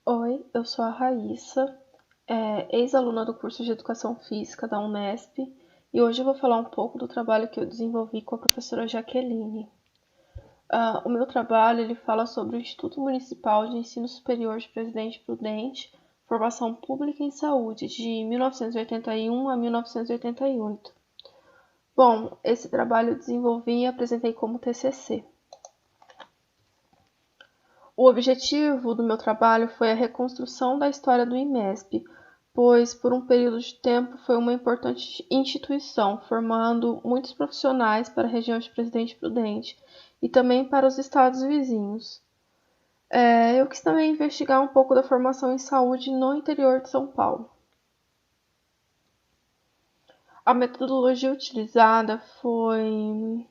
Oi, eu sou a Raíssa, ex-aluna do curso de Educação Física da Unesp, e hoje eu vou falar um pouco do trabalho que eu desenvolvi com a professora Jaqueline. O meu trabalho ele fala sobre o Instituto Municipal de Ensino Superior de Presidente Prudente, Formação Pública em Saúde, de 1981 a 1988. Bom, esse trabalho eu desenvolvi e apresentei como TCC. O objetivo do meu trabalho foi a reconstrução da história do IMESP, pois por um período de tempo foi uma importante instituição, formando muitos profissionais para a região de Presidente Prudente e também para os estados vizinhos. Eu quis também investigar um pouco da formação em saúde no interior de São Paulo. A metodologia utilizada foi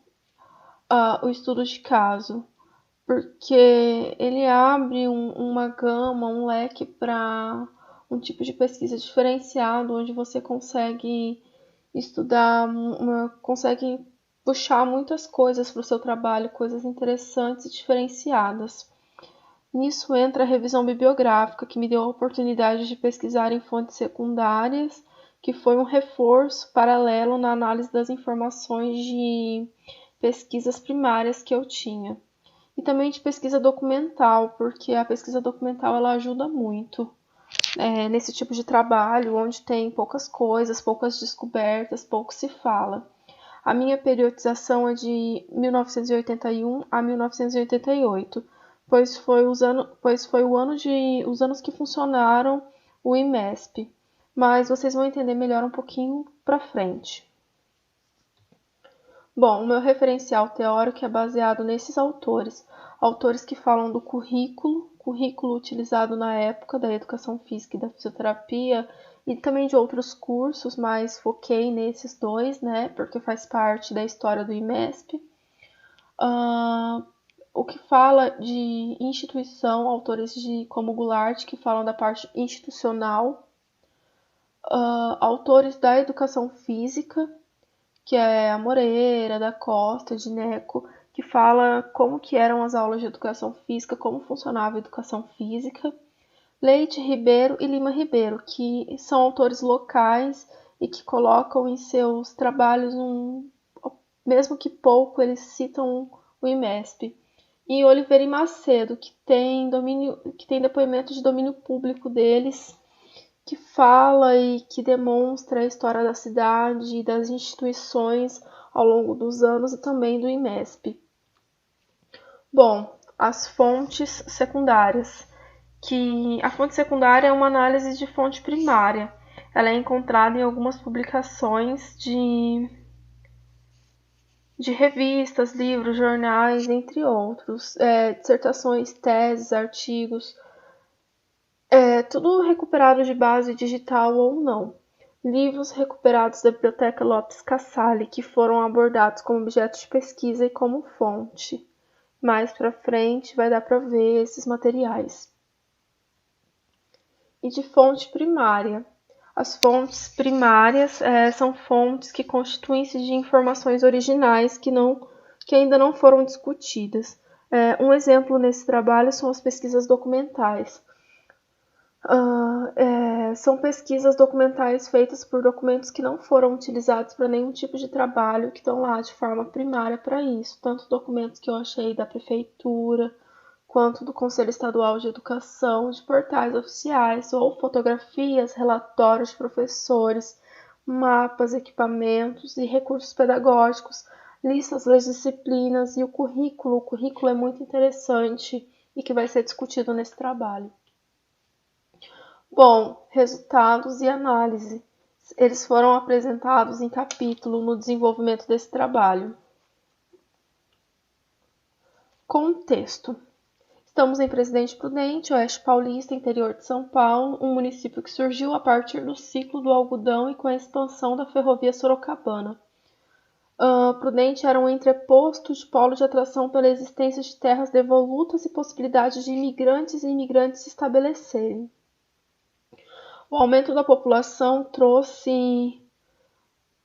o estudo de caso, porque ele abre uma gama, um leque para um tipo de pesquisa diferenciado, onde você consegue estudar, consegue puxar muitas coisas para o seu trabalho, coisas interessantes e diferenciadas. Nisso entra a revisão bibliográfica, que me deu a oportunidade de pesquisar em fontes secundárias, que foi um reforço paralelo na análise das informações de pesquisas primárias que eu tinha. E também de pesquisa documental, porque a pesquisa documental ela ajuda muito nesse tipo de trabalho, onde tem poucas coisas, poucas descobertas, pouco se fala. A minha periodização é de 1981 a 1988, pois foi os anos que funcionaram o IMESP. Mas vocês vão entender melhor um pouquinho para frente. Bom, o meu referencial teórico é baseado nesses autores que falam do currículo utilizado na época da educação física e da fisioterapia, e também de outros cursos, mas foquei nesses dois, né, porque faz parte da história do IMESP. O que fala de instituição, autores como Goulart, que falam da parte institucional, autores da educação física, que é a Moreira, da Costa, de Neco, que fala como que eram as aulas de educação física, como funcionava a educação física. Leite Ribeiro e Lima Ribeiro, que são autores locais e que colocam em seus trabalhos mesmo que pouco, eles citam o IMESP. E Oliveira e Macedo, que tem depoimento de domínio público deles, que fala e que demonstra a história da cidade e das instituições ao longo dos anos e também do IMESP. Bom, as fontes secundárias. Que a fonte secundária é uma análise de fonte primária. Ela é encontrada em algumas publicações de revistas, livros, jornais, entre outros, dissertações, teses, artigos, tudo recuperado de base digital ou não. Livros recuperados da Biblioteca Lopes Casale, que foram abordados como objeto de pesquisa e como fonte. Mais para frente vai dar para ver esses materiais. E de fonte primária. As fontes primárias são fontes que constituem-se de informações originais que ainda não foram discutidas. Um exemplo nesse trabalho são as pesquisas documentais. São pesquisas documentais feitas por documentos que não foram utilizados para nenhum tipo de trabalho, que estão lá de forma primária para isso. Tanto documentos que eu achei da prefeitura, quanto do Conselho Estadual de Educação, de portais oficiais, ou fotografias, relatórios de professores, mapas, equipamentos e recursos pedagógicos, listas das disciplinas e o currículo. O currículo é muito interessante e que vai ser discutido nesse trabalho. Bom, resultados e análise. Eles foram apresentados em capítulo no desenvolvimento desse trabalho. Contexto. Estamos em Presidente Prudente, Oeste Paulista, interior de São Paulo, um município que surgiu a partir do ciclo do algodão e com a expansão da ferrovia Sorocabana. Prudente era um entreposto de polo de atração pela existência de terras devolutas e possibilidade de imigrantes e imigrantes se estabelecerem. O aumento da população trouxe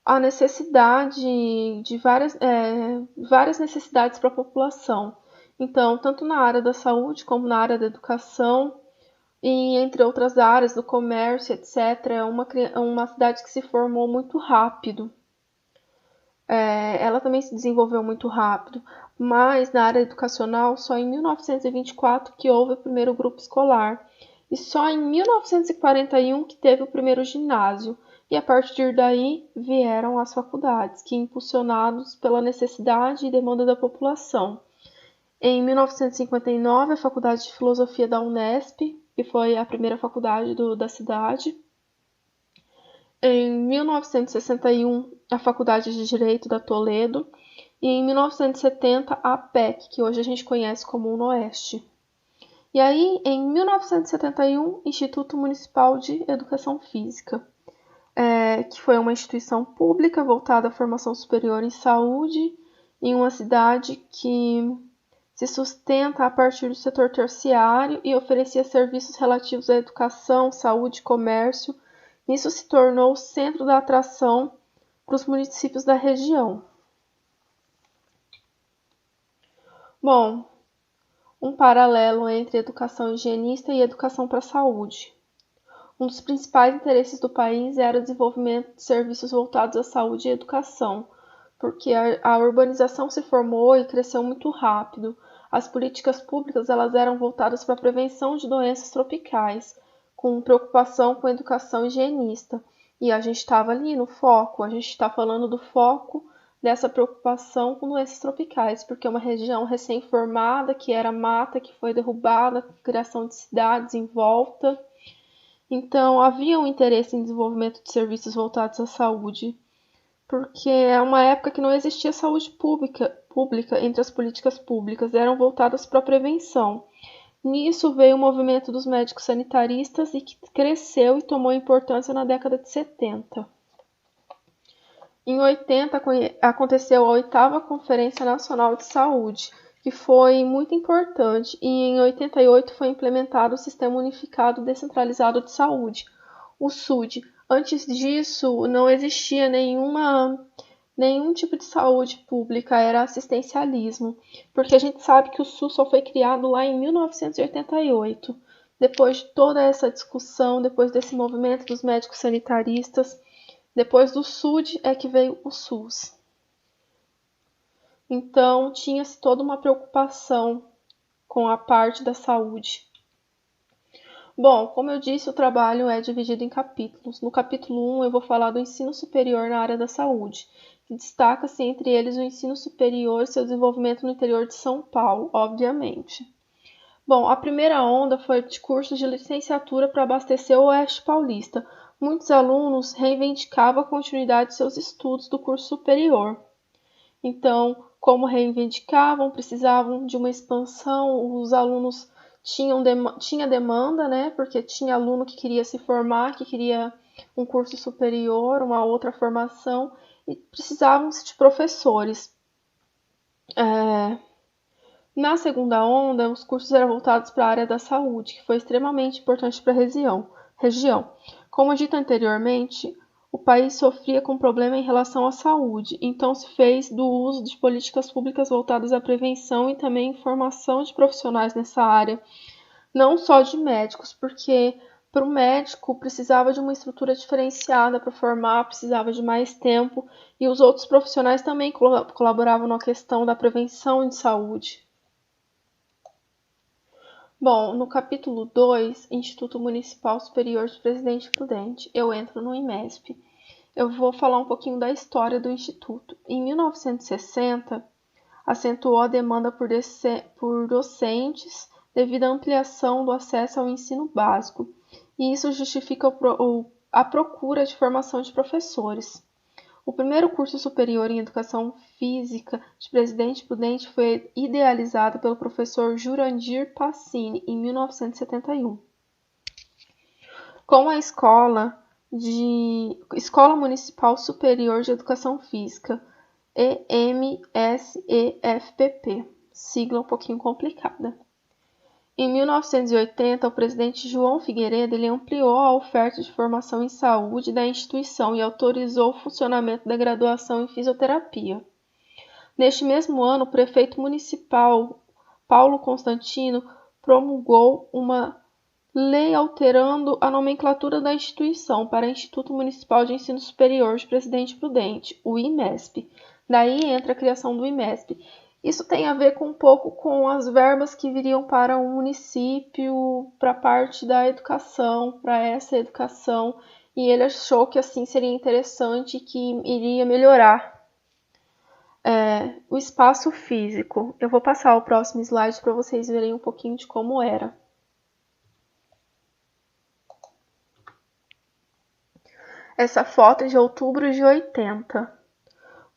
a necessidade de várias necessidades para a população. Então, tanto na área da saúde como na área da educação, e entre outras áreas do comércio, etc. É uma cidade que se formou muito rápido. Ela também se desenvolveu muito rápido, mas na área educacional, só em 1924 que houve o primeiro grupo escolar, e só em 1941 que teve o primeiro ginásio, e a partir daí vieram as faculdades, que impulsionados pela necessidade e demanda da população. Em 1959, a Faculdade de Filosofia da Unesp, que foi a primeira faculdade da cidade. Em 1961, a Faculdade de Direito da Toledo. E em 1970, a APEC, que hoje a gente conhece como UNOeste. E aí, em 1971, Instituto Municipal de Educação Física, que foi uma instituição pública voltada à formação superior em saúde, em uma cidade que se sustenta a partir do setor terciário e oferecia serviços relativos à educação, saúde e comércio. Isso se tornou o centro da atração para os municípios da região. Bom, um paralelo entre educação higienista e educação para a saúde. Um dos principais interesses do país era o desenvolvimento de serviços voltados à saúde e educação, porque a urbanização se formou e cresceu muito rápido. As políticas públicas elas eram voltadas para a prevenção de doenças tropicais, com preocupação com a educação higienista. E a gente estava ali no foco, a gente está falando do foco dessa preocupação com doenças tropicais, porque é uma região recém-formada, que era mata, que foi derrubada, criação de cidades em volta. Então, havia um interesse em desenvolvimento de serviços voltados à saúde, porque é uma época que não existia saúde pública entre as políticas públicas, eram voltadas para a prevenção. Nisso veio o movimento dos médicos sanitaristas e que cresceu e tomou importância na década de 70. Em 80 aconteceu a 8ª Conferência Nacional de Saúde, que foi muito importante, e em 88 foi implementado o Sistema Unificado Descentralizado de Saúde, o SUD. Antes disso, não existia nenhum tipo de saúde pública, era assistencialismo, porque a gente sabe que o SUS só foi criado lá em 1988. Depois de toda essa discussão, depois desse movimento dos médicos sanitaristas, depois do SUD é que veio o SUS. Então, tinha-se toda uma preocupação com a parte da saúde. Bom, como eu disse, o trabalho é dividido em capítulos. No capítulo 1, eu vou falar do ensino superior na área da saúde, que destaca-se entre eles o ensino superior e seu desenvolvimento no interior de São Paulo, obviamente. Bom, a primeira onda foi de cursos de licenciatura para abastecer o Oeste Paulista. Muitos alunos reivindicavam a continuidade de seus estudos do curso superior. Então, como reivindicavam, precisavam de uma expansão, os alunos tinham demanda, né? Porque tinha aluno que queria se formar, que queria um curso superior, uma outra formação, e precisavam de professores. Na segunda onda, os cursos eram voltados para a área da saúde, que foi extremamente importante para a região. Como dito anteriormente, o país sofria com problema em relação à saúde, então se fez do uso de políticas públicas voltadas à prevenção e também formação de profissionais nessa área, não só de médicos, porque para o médico precisava de uma estrutura diferenciada para formar, precisava de mais tempo, e os outros profissionais também colaboravam na questão da prevenção de saúde. Bom, no capítulo 2, Instituto Municipal Superior de Presidente Prudente, eu entro no IMESP. Eu vou falar um pouquinho da história do Instituto. Em 1960, acentuou a demanda por docentes devido à ampliação do acesso ao ensino básico, e isso justifica a procura de formação de professores. O primeiro curso superior em Educação Física de Presidente Prudente foi idealizado pelo professor Jurandir Passini em 1971. Com a Escola Municipal Superior de Educação Física, EMSEFPP, sigla um pouquinho complicada. Em 1980, o presidente João Figueiredo ampliou a oferta de formação em saúde da instituição e autorizou o funcionamento da graduação em fisioterapia. Neste mesmo ano, o prefeito municipal Paulo Constantino promulgou uma lei alterando a nomenclatura da instituição para Instituto Municipal de Ensino Superior de Presidente Prudente, o IMESP. Daí entra a criação do IMESP. Isso tem a ver com um pouco com as verbas que viriam para o município, para a parte da educação, para essa educação, e ele achou que assim seria interessante, que iria melhorar o espaço físico. Eu vou passar o próximo slide para vocês verem um pouquinho de como era. Essa foto é de outubro de 80.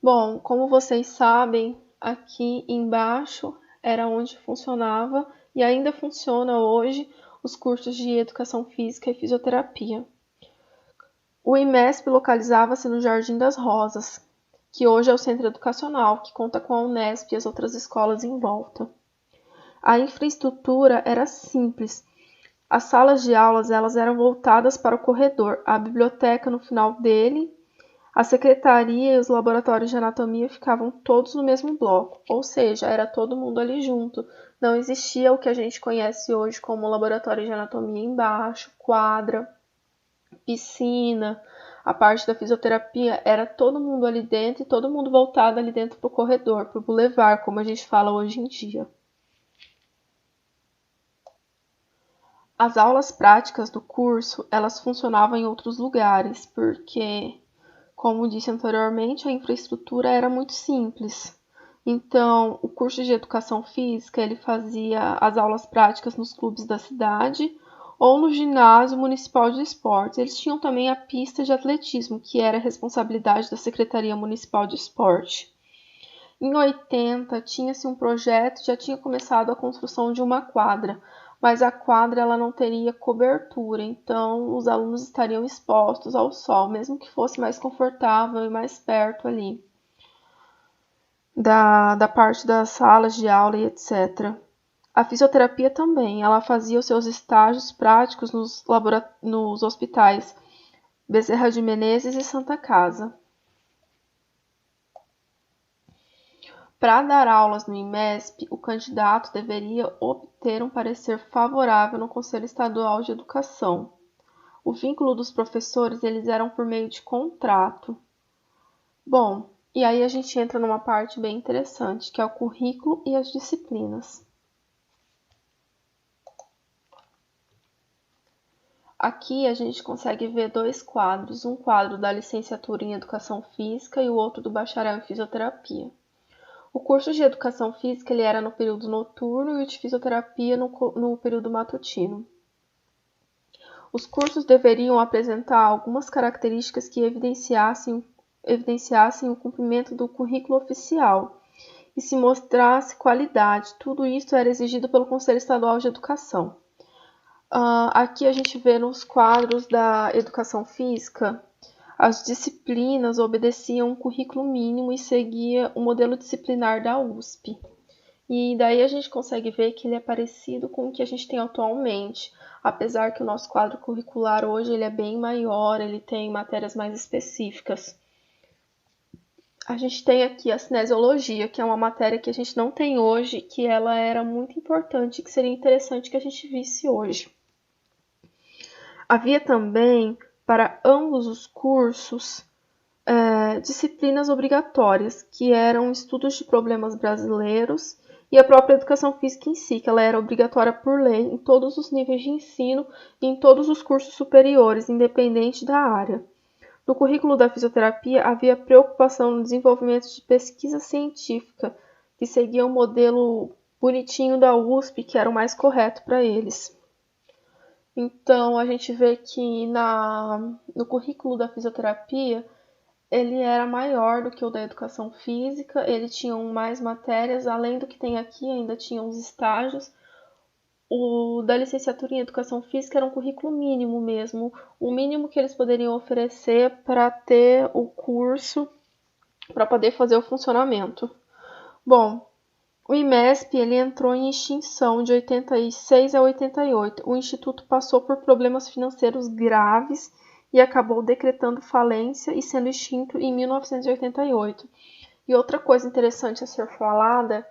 Bom, como vocês sabem, aqui embaixo era onde funcionava e ainda funciona hoje os cursos de Educação Física e Fisioterapia. O IMESP localizava-se no Jardim das Rosas, que hoje é o centro educacional, que conta com a Unesp e as outras escolas em volta. A infraestrutura era simples. As salas de aulas elas eram voltadas para o corredor, a biblioteca no final dele, a secretaria e os laboratórios de anatomia ficavam todos no mesmo bloco, ou seja, era todo mundo ali junto. Não existia o que a gente conhece hoje como laboratório de anatomia embaixo, quadra, piscina, a parte da fisioterapia, era todo mundo ali dentro e todo mundo voltado ali dentro para o corredor, para o boulevard, como a gente fala hoje em dia. As aulas práticas do curso, elas funcionavam em outros lugares, porque, como disse anteriormente, a infraestrutura era muito simples. Então, o curso de educação física, ele fazia as aulas práticas nos clubes da cidade ou no ginásio municipal de esportes. Eles tinham também a pista de atletismo, que era a responsabilidade da Secretaria Municipal de Esporte. Em 80, tinha-se um projeto, já tinha começado a construção de uma quadra, mas a quadra ela não teria cobertura, então os alunos estariam expostos ao sol, mesmo que fosse mais confortável e mais perto ali da parte das salas de aula e etc. A fisioterapia também, ela fazia os seus estágios práticos nos hospitais Bezerra de Menezes e Santa Casa. Para dar aulas no IMESP, o candidato deveria obter um parecer favorável no Conselho Estadual de Educação. O vínculo dos professores eles eram por meio de contrato. Bom, e aí a gente entra numa parte bem interessante, que é o currículo e as disciplinas. Aqui a gente consegue ver dois quadros, um quadro da licenciatura em Educação Física e o outro do bacharel em Fisioterapia. O curso de Educação Física ele era no período noturno e o de Fisioterapia no período matutino. Os cursos deveriam apresentar algumas características que evidenciassem o cumprimento do currículo oficial e se mostrasse qualidade. Tudo isso era exigido pelo Conselho Estadual de Educação. Aqui a gente vê nos quadros da Educação Física, as disciplinas obedeciam um currículo mínimo e seguia o modelo disciplinar da USP. E daí a gente consegue ver que ele é parecido com o que a gente tem atualmente, apesar que o nosso quadro curricular hoje ele é bem maior, ele tem matérias mais específicas. A gente tem aqui a cinesiologia, que é uma matéria que a gente não tem hoje, que ela era muito importante, que seria interessante que a gente visse hoje. Havia também, para ambos os cursos, disciplinas obrigatórias, que eram estudos de problemas brasileiros e a própria educação física em si, que ela era obrigatória por lei em todos os níveis de ensino e em todos os cursos superiores, independente da área. No currículo da fisioterapia, havia preocupação no desenvolvimento de pesquisa científica, que seguia o modelo bonitinho da USP, que era o mais correto para eles. Então, a gente vê que no currículo da fisioterapia, ele era maior do que o da educação física, ele tinha mais matérias, além do que tem aqui, ainda tinha os estágios. O da licenciatura em educação física era um currículo mínimo mesmo, o mínimo que eles poderiam oferecer para ter o curso, para poder fazer o funcionamento. Bom, o IMESP ele entrou em extinção de 86 a 88. O instituto passou por problemas financeiros graves e acabou decretando falência e sendo extinto em 1988. E outra coisa interessante a ser falada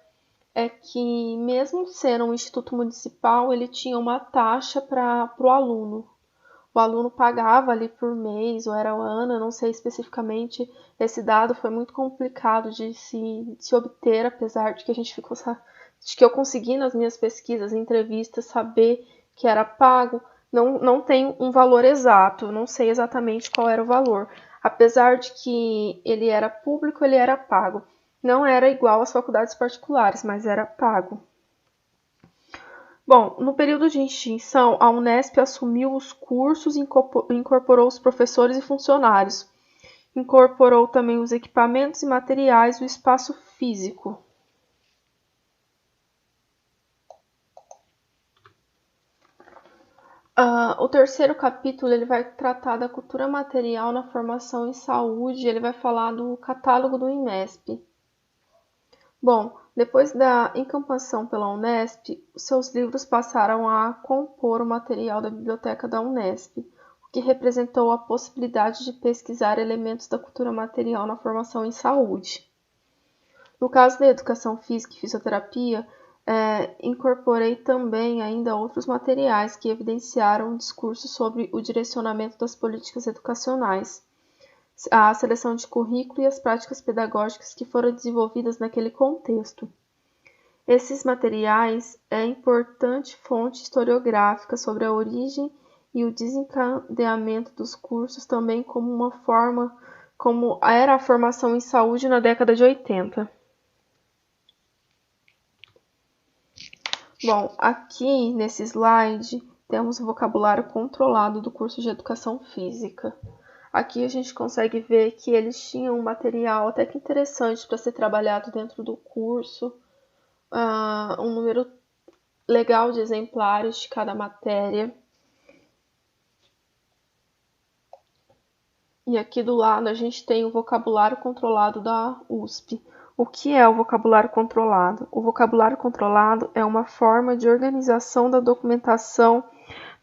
é que, mesmo sendo um instituto municipal, ele tinha uma taxa para o aluno. O aluno pagava ali por mês, ou era o ano, eu não sei especificamente. Esse dado foi muito complicado de se obter, apesar de que a gente ficou, de que eu consegui nas minhas pesquisas, entrevistas, saber que era pago. Não tem um valor exato, não sei exatamente qual era o valor. Apesar de que ele era público, ele era pago. Não era igual às faculdades particulares, mas era pago. Bom, no período de extinção, a Unesp assumiu os cursos e incorporou os professores e funcionários. Incorporou também os equipamentos e materiais do espaço físico. O terceiro capítulo ele vai tratar da cultura material na formação em saúde, ele vai falar do catálogo do IMESP. Bom, depois da encampação pela Unesp, seus livros passaram a compor o material da biblioteca da Unesp, o que representou a possibilidade de pesquisar elementos da cultura material na formação em saúde. No caso da educação física e fisioterapia, incorporei também ainda outros materiais que evidenciaram um discurso sobre o direcionamento das políticas educacionais, a seleção de currículo e as práticas pedagógicas que foram desenvolvidas naquele contexto. Esses materiais é importante fonte historiográfica sobre a origem e o desencadeamento dos cursos, também como era a formação em saúde na década de 80. Bom, aqui nesse slide temos o vocabulário controlado do curso de Educação Física. Aqui a gente consegue ver que eles tinham um material até que interessante para ser trabalhado dentro do curso, um número legal de exemplares de cada matéria. E aqui do lado a gente tem o vocabulário controlado da USP. O que é o vocabulário controlado? O vocabulário controlado é uma forma de organização da documentação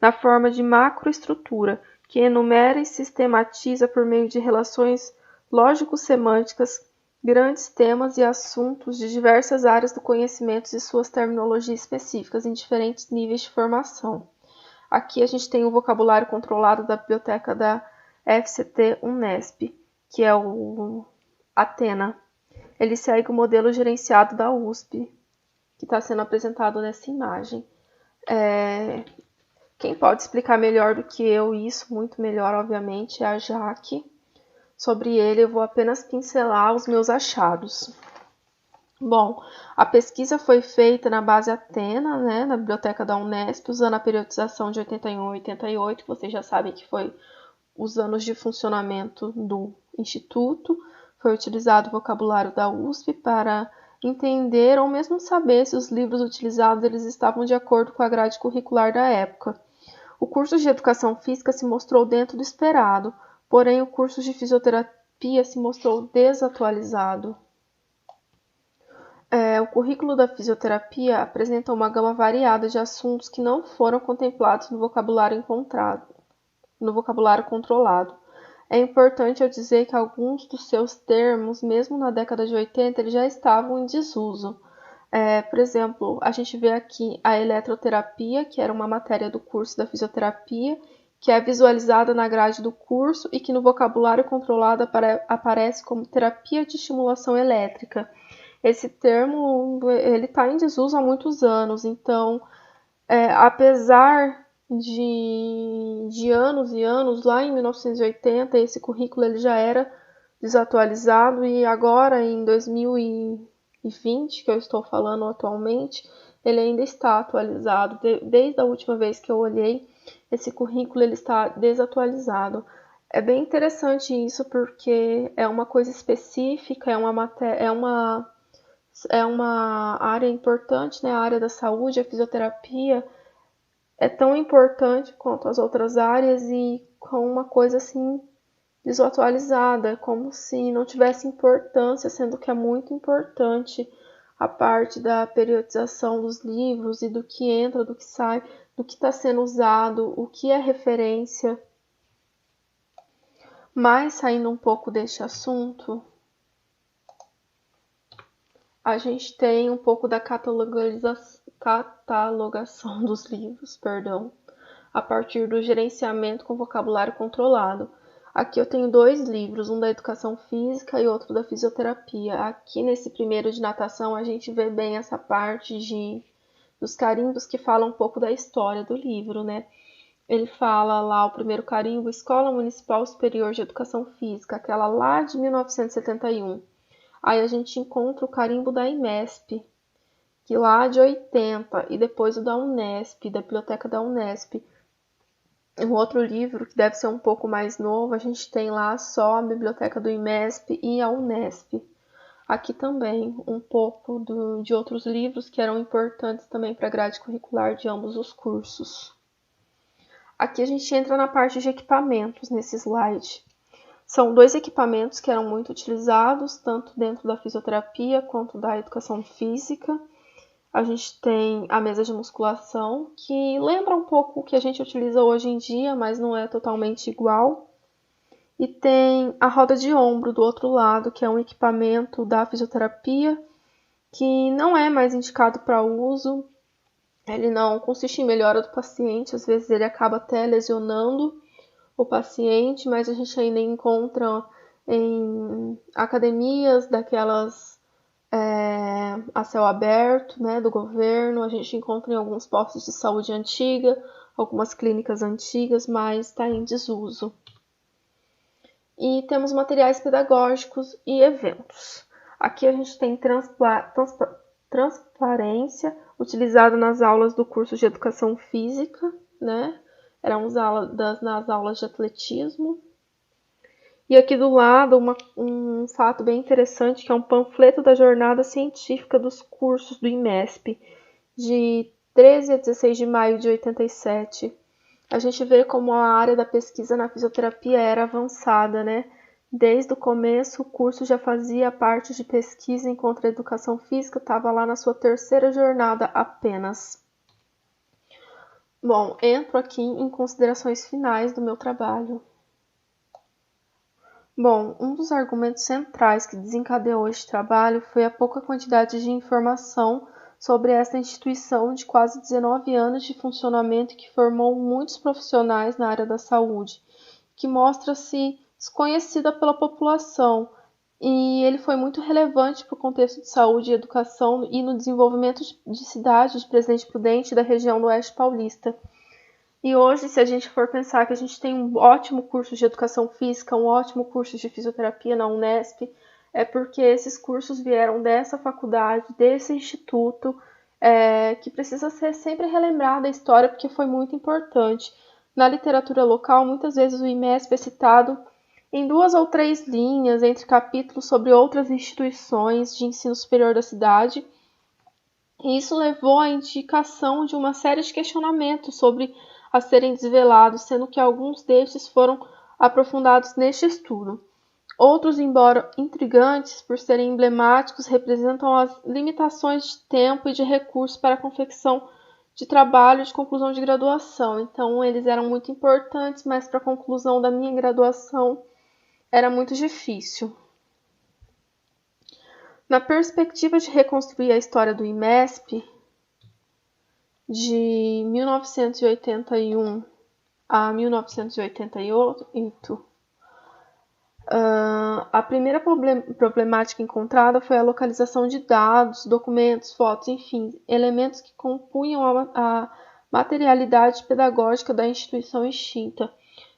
na forma de macroestrutura, que enumera e sistematiza por meio de relações lógico-semânticas grandes temas e assuntos de diversas áreas do conhecimento e suas terminologias específicas em diferentes níveis de formação. Aqui a gente tem o vocabulário controlado da biblioteca da FCT Unesp, que é o Atena. Ele segue o modelo gerenciado da USP, que está sendo apresentado nessa imagem. Quem pode explicar melhor do que eu isso, muito melhor, obviamente, é a Jaque. Sobre ele, eu vou apenas pincelar os meus achados. Bom, a pesquisa foi feita na base Atena, né, na biblioteca da Unesp, usando a periodização de 81 e 88, que vocês já sabem que foi os anos de funcionamento do Instituto. Foi utilizado o vocabulário da USP para entender ou mesmo saber se os livros utilizados eles estavam de acordo com a grade curricular da época. O curso de Educação Física se mostrou dentro do esperado, porém o curso de Fisioterapia se mostrou desatualizado. O currículo da fisioterapia apresenta uma gama variada de assuntos que não foram contemplados no vocabulário controlado. É importante eu dizer que alguns dos seus termos, mesmo na década de 80, eles já estavam em desuso. Por exemplo, a gente vê aqui a eletroterapia, que era uma matéria do curso da fisioterapia, que é visualizada na grade do curso e que no vocabulário controlado aparece como terapia de estimulação elétrica. Esse termo ele está em desuso há muitos anos, então, apesar de anos e anos, lá em 1980, esse currículo ele já era desatualizado e agora, em 2020, que eu estou falando atualmente, ele ainda está atualizado. Desde a última vez que eu olhei, esse currículo ele está desatualizado. É bem interessante isso porque é uma coisa específica, é uma área importante, né? A área da saúde, a fisioterapia é tão importante quanto as outras áreas e com uma coisa assim desatualizada, como se não tivesse importância, sendo que é muito importante a parte da periodização dos livros e do que entra, do que sai, do que está sendo usado, o que é referência. Mas saindo um pouco deste assunto, A gente tem um pouco da catalogação dos livros, perdão, a partir do gerenciamento com vocabulário controlado. Aqui eu tenho 2 livros, um da educação física e outro da fisioterapia. Aqui nesse primeiro de natação a gente vê bem essa parte dos carimbos que falam um pouco da história do livro, né? Ele fala lá o primeiro carimbo, Escola Municipal Superior de Educação Física, aquela lá de 1971. Aí a gente encontra o carimbo da IMESP, que lá de 80, e depois o da Unesp, da Biblioteca da Unesp. Um outro livro que deve ser um pouco mais novo, a gente tem lá só a Biblioteca do IMESP e a Unesp. Aqui também um pouco de outros livros que eram importantes também para a grade curricular de ambos os cursos. Aqui a gente entra na parte de equipamentos nesse slide. São 2 equipamentos que eram muito utilizados, tanto dentro da fisioterapia quanto da educação física. A gente tem a mesa de musculação, que lembra um pouco o que a gente utiliza hoje em dia, mas não é totalmente igual. E tem a roda de ombro do outro lado, que é um equipamento da fisioterapia, que não é mais indicado para uso. Ele não consiste em melhora do paciente, às vezes ele acaba até lesionando o paciente, mas a gente ainda encontra em academias daquelas a céu aberto, né, do governo, a gente encontra em alguns postos de saúde antiga, algumas clínicas antigas, mas está em desuso. E temos materiais pedagógicos e eventos. Aqui a gente tem transparência, utilizada nas aulas do curso de educação física, né? Eram usadas nas aulas de atletismo. E aqui do lado, um fato bem interessante, que é um panfleto da jornada científica dos cursos do IMESP, de 13 a 16 de maio de 87. A gente vê como a área da pesquisa na fisioterapia era avançada, né? Desde o começo, o curso já fazia parte de pesquisa, enquanto a educação física estava lá na sua 3ª jornada apenas. Bom, entro aqui em considerações finais do meu trabalho. Bom, um dos argumentos centrais que desencadeou este trabalho foi a pouca quantidade de informação sobre esta instituição de quase 19 anos de funcionamento que formou muitos profissionais na área da saúde, que mostra-se desconhecida pela população, e ele foi muito relevante para o contexto de saúde e educação e no desenvolvimento de cidades de Presidente Prudente e da região do Oeste Paulista. E hoje, se a gente for pensar que a gente tem um ótimo curso de educação física, um ótimo curso de fisioterapia na Unesp, é porque esses cursos vieram dessa faculdade, desse instituto, que precisa ser sempre relembrada a história, porque foi muito importante. Na literatura local, muitas vezes o IMESP é citado em 2 ou 3 linhas, entre capítulos sobre outras instituições de ensino superior da cidade, e isso levou à indicação de uma série de questionamentos sobre a serem desvelados, sendo que alguns destes foram aprofundados neste estudo. Outros, embora intrigantes por serem emblemáticos, representam as limitações de tempo e de recursos para a confecção de trabalho de conclusão de graduação. Então, eles eram muito importantes, mas para a conclusão da minha graduação era muito difícil. Na perspectiva de reconstruir a história do IMESP, de 1981 a 1988, a primeira problemática encontrada foi a localização de dados, documentos, fotos, enfim, elementos que compunham a materialidade pedagógica da instituição extinta.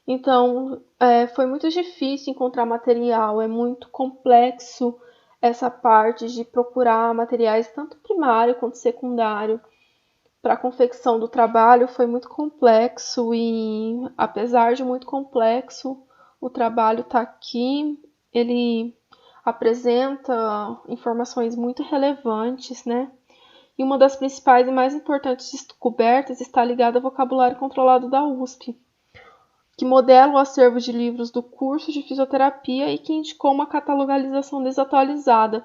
Então, foi muito difícil encontrar material, é muito complexo essa parte de procurar materiais tanto primário quanto secundário. Para a confecção do trabalho foi muito complexo e, apesar de muito complexo, o trabalho está aqui. Ele apresenta informações muito relevantes, né? E uma das principais e mais importantes descobertas está ligada ao vocabulário controlado da USP, que modela o acervo de livros do curso de fisioterapia e que indicou uma catalogalização desatualizada,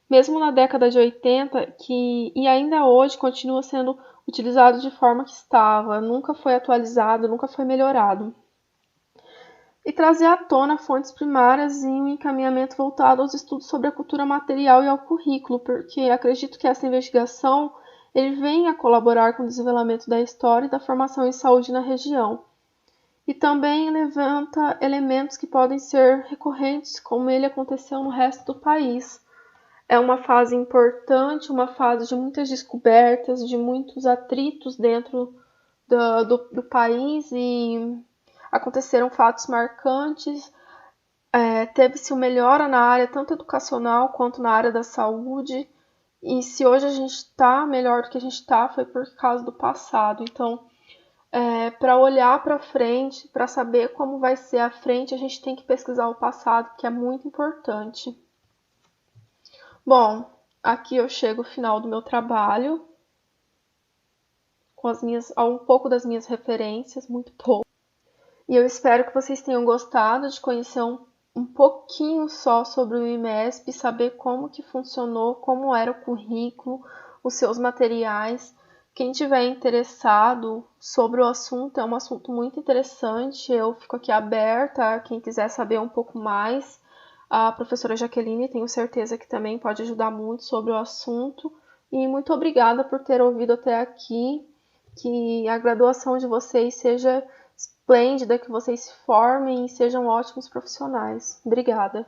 mesmo na década de 80, e ainda hoje continua sendo utilizado de forma que estava, nunca foi atualizado, nunca foi melhorado. e trazer à tona fontes primárias e um encaminhamento voltado aos estudos sobre a cultura material e ao currículo, porque acredito que essa investigação ele vem a colaborar com o desenvolvimento da história e da formação em saúde na região. E também levanta elementos que podem ser recorrentes, como ele aconteceu no resto do país. É uma fase importante, uma fase de muitas descobertas, de muitos atritos dentro do país e aconteceram fatos marcantes. Teve-se uma melhora na área tanto educacional quanto na área da saúde. E se hoje a gente está melhor do que a gente está, foi por causa do passado. Então, para olhar para frente, para saber como vai ser a frente, a gente tem que pesquisar o passado, que é muito importante. Bom, aqui eu chego ao final do meu trabalho, com um pouco das minhas referências, muito pouco. E eu espero que vocês tenham gostado de conhecer um pouquinho só sobre o IMESP, saber como que funcionou, como era o currículo, os seus materiais. Quem tiver interessado sobre o assunto, é um assunto muito interessante, eu fico aqui aberta a quem quiser saber um pouco mais. A professora Jaqueline, tenho certeza que também pode ajudar muito sobre o assunto. E muito obrigada por ter ouvido até aqui. Que a graduação de vocês seja esplêndida, que vocês se formem e sejam ótimos profissionais. Obrigada.